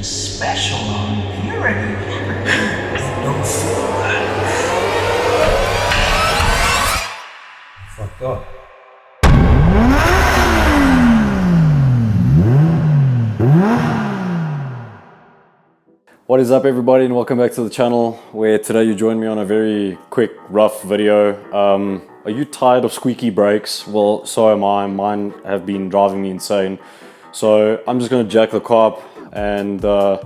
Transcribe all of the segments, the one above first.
a special on purity. Don't feel right. Fucked up. What is up, everybody, and welcome back to the channel, where today you join me on a very quick, rough video. Are you tired of squeaky brakes? Well, so am I. Mine have been driving me insane. So I'm just gonna jack the car up, and the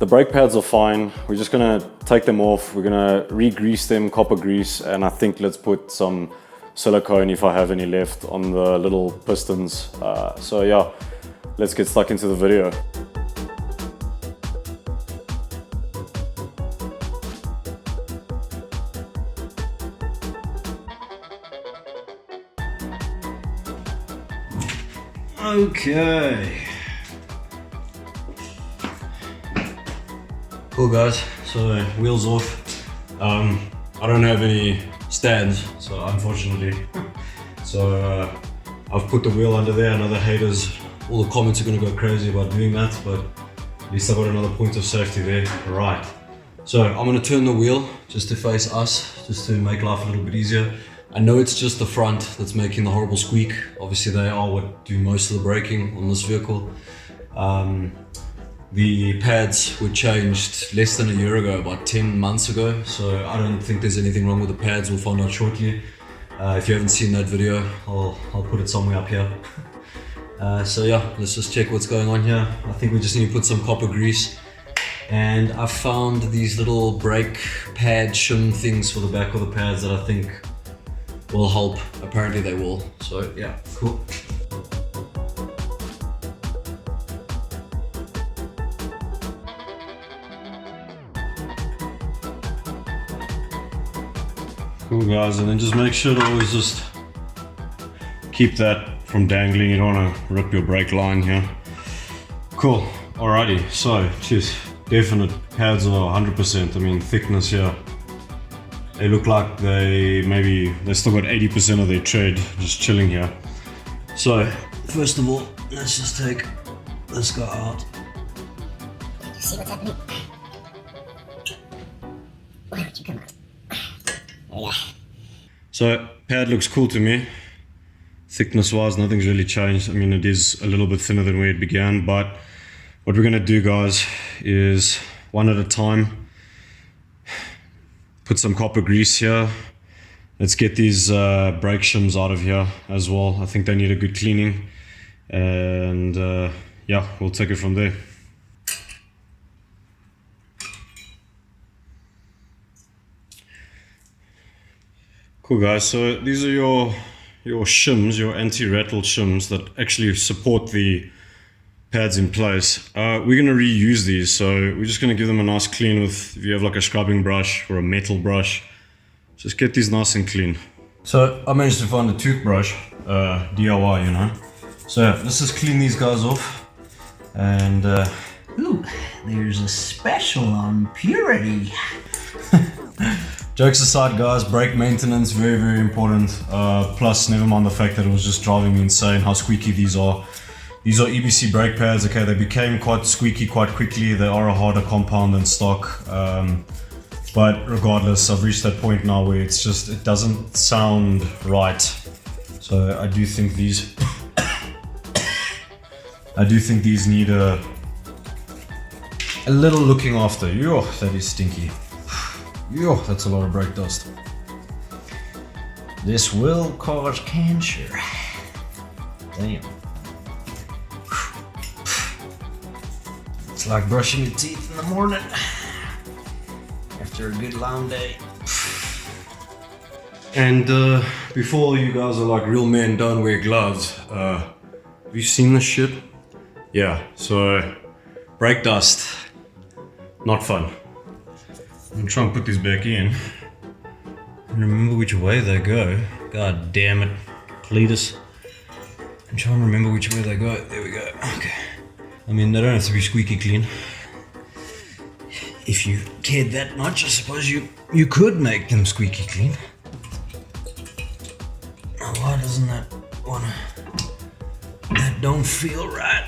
brake pads are fine. We're just gonna take them off. We're gonna re-grease them, copper grease, and I think let's put some silicone, if I have any left, on the little pistons. So yeah, let's get stuck into the video. Okay. Cool, guys. So wheels off. I don't have any stands, so unfortunately. So I've put the wheel under there. I know the haters, all the comments are gonna go crazy about doing that, but at least I've got another point of safety there. Right. So I'm gonna turn the wheel just to face us, just to make life a little bit easier. I know it's just the front that's making the horrible squeak. Obviously they are what do most of the braking on this vehicle. The pads were changed less than a year ago, about 10 months ago. So I don't think there's anything wrong with the pads. We'll find out shortly. If you haven't seen that video, I'll put it somewhere up here. So yeah, let's just check what's going on here. I think we just need to put some copper grease. And I found these little brake pad shim things for the back of the pads that I think will help. Apparently they will. So yeah, cool. Cool, guys, and then just make sure to always just keep that from dangling. You don't want to rip your brake line here. Cool. Alrighty, so cheers. Definite pads are 100%. I mean, thickness here. They look like they still got 80% of their tread just chilling here. So first of all, let's just take this guy out. You see what's happening? Why would you come out? There we go. So pad looks cool to me. Thickness wise, nothing's really changed. I mean, it is a little bit thinner than where it began, but what we're gonna do, guys, is one at a time. Put some copper grease here. Let's get these brake shims out of here as well. I think they need a good cleaning. And yeah, we'll take it from there. Cool, guys, so these are your shims, your anti-rattle shims that actually support the pads in place. We're going to reuse these, so we're just going to give them a nice clean with, if you have like a scrubbing brush or a metal brush, just get these nice and clean. So I managed to find a toothbrush, DIY, you know. So yeah, let's just clean these guys off. And Ooh, there's a special on purity. jokes aside, guys, brake maintenance, very, very important. Plus, never mind the fact that it was just driving me insane how squeaky these are. These are EBC brake pads. Okay, they became quite squeaky quite quickly. They are a harder compound than stock. But regardless, I've reached that point now where it doesn't sound right. So I do think these need a little looking after. Yo, that is stinky. Yo, that's a lot of brake dust. This will cause cancer. Damn. It's like brushing your teeth in the morning after a good long day. And before you guys are like, real men don't wear gloves, have you seen this shit? Yeah, so brake dust, not fun. I'm gonna try and put this back in and remember which way they go. God damn it, Cletus. I'm trying to remember which way they go. There we go. Okay. I mean, they don't have to be squeaky clean. If you cared that much, I suppose you could make them squeaky clean. Now, why doesn't that wanna... That don't feel right.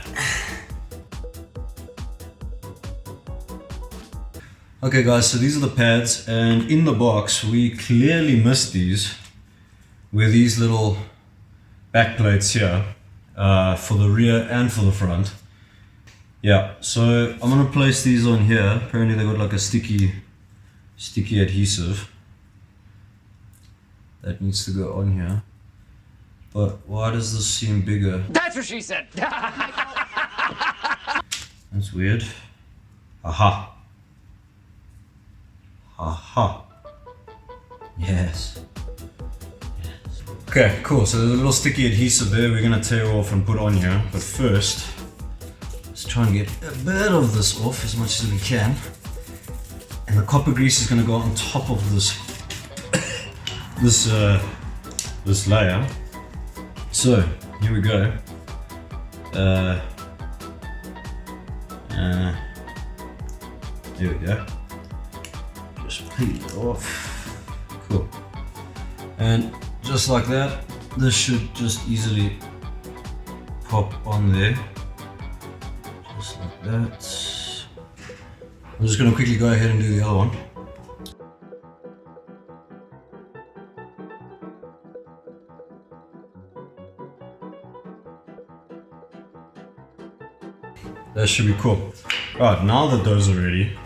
Okay guys, so these are the pads, and in the box we clearly missed these, where these little back plates here, for the rear and for the front. Yeah, so I'm gonna place these on here. Apparently they got like a sticky adhesive that needs to go on here. But why does this seem bigger? That's what she said. That's weird. Aha. Aha. Yes. Okay, cool. So there's a little sticky adhesive there we're gonna tear off and put on here. But first, let's try and get a bit of this off as much as we can. And the copper grease is gonna go on top of this this layer. So here we go. There we go. Just peel it off. Cool. And just like that, this should just easily pop on there. Just like that. I'm just going to quickly go ahead and do the other one. That should be cool. Right, now that those are ready,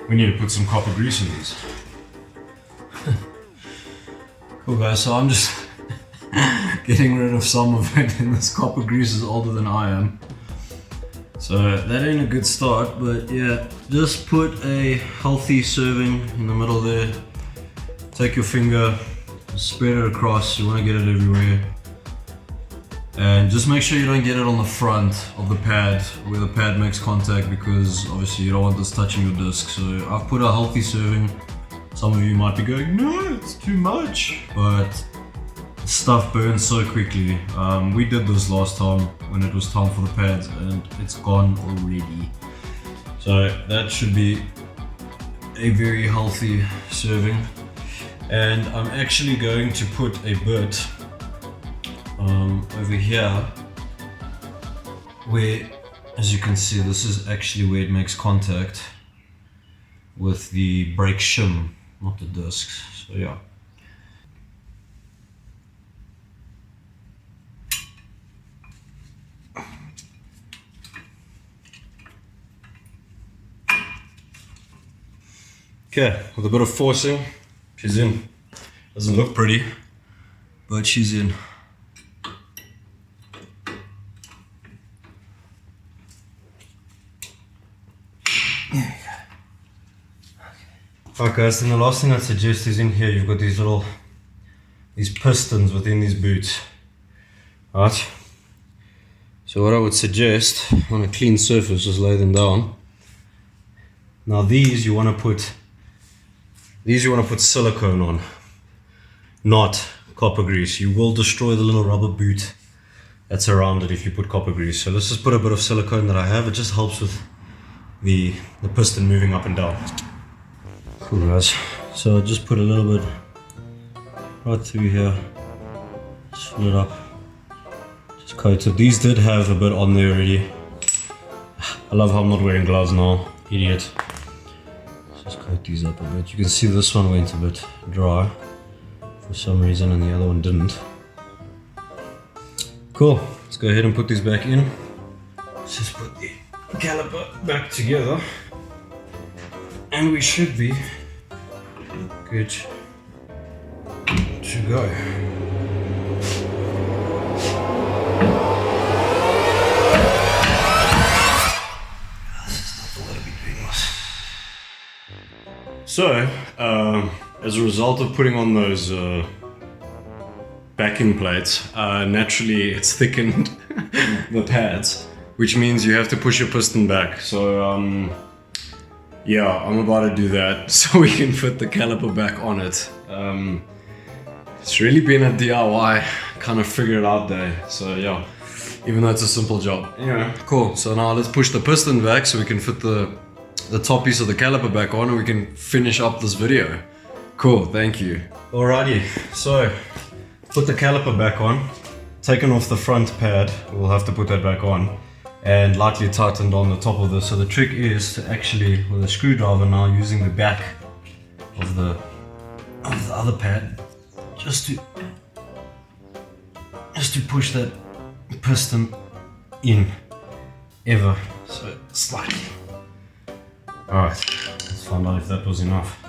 we need to put some copper grease in these. Cool guys, so I'm just getting rid of some of it, and this copper grease is older than I am. So that ain't a good start, but yeah, just put a healthy serving in the middle there. Take your finger, spread it across, you want to get it everywhere. And just make sure you don't get it on the front of the pad where the pad makes contact, because obviously you don't want this touching your disc. So I've put a healthy serving. Some of you might be going, no, it's too much. But stuff burns so quickly. We did this last time when it was time for the pads and it's gone already. So that should be a very healthy serving. And I'm actually going to put a bit over here, where, as you can see, this is actually where it makes contact with the brake shim, not the discs. So yeah. Okay, with a bit of forcing, she's in. Doesn't look pretty, but she's in. Alright guys, then the last thing I'd suggest is in here you've got these pistons within these boots. Right? So what I would suggest, on a clean surface, just lay them down. Now these you want to put silicone on, not copper grease. You will destroy the little rubber boot that's around it if you put copper grease. So let's just put a bit of silicone that I have. It just helps with the piston moving up and down. Cool guys, so just put a little bit right through here, just fill it up, just coat it. These did have a bit on there already. I love how I'm not wearing gloves now, idiot. Just coat these up a bit. You can see this one went a bit dry for some reason and the other one didn't. Cool, let's go ahead and put these back in. Let's just put the caliper back together and we should be good to go. So, as a result of putting on those backing plates, naturally it's thickened the pads, which means you have to push your piston back. So yeah, I'm about to do that so we can fit the caliper back on it. It's really been a DIY kind of figure it out day. So yeah, even though it's a simple job. Anyway, cool. So now let's push the piston back so we can fit the top piece of the caliper back on and we can finish up this video. Cool, thank you. Alrighty, so put the caliper back on, taken off the front pad, we'll have to put that back on. and lightly tightened on the top of this. So the trick is to actually, with a screwdriver now, using the back of the other pad, just to push that piston in ever so slightly. Alright, let's find out if that was enough.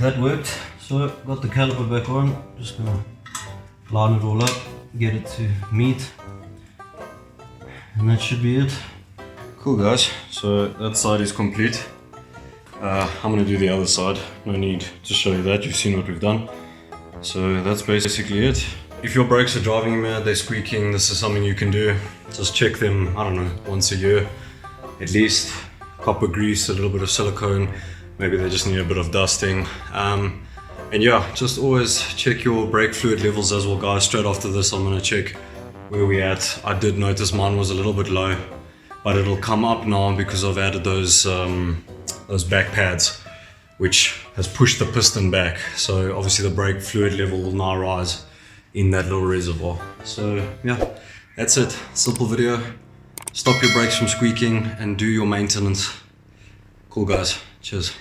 That worked, so got the caliper back on, just gonna line it all up, get it to meet, and that should be it. Cool guys, so that side is complete. I'm gonna do the other side, no need to show you that, you've seen what we've done. So that's basically it. If your brakes are driving you mad, they're squeaking, this is something you can do. Just check them, I don't know, once a year at least. Copper grease, a little bit of silicone, maybe they just need a bit of dusting. And yeah, just always check your brake fluid levels as well guys. Straight after this I'm gonna check where we at. I did notice mine was a little bit low, but it'll come up now because I've added those back pads, which has pushed the piston back. So obviously the brake fluid level will now rise in that little reservoir. So yeah, that's it. Simple video. Stop your brakes from squeaking and do your maintenance. Cool guys. Cheers.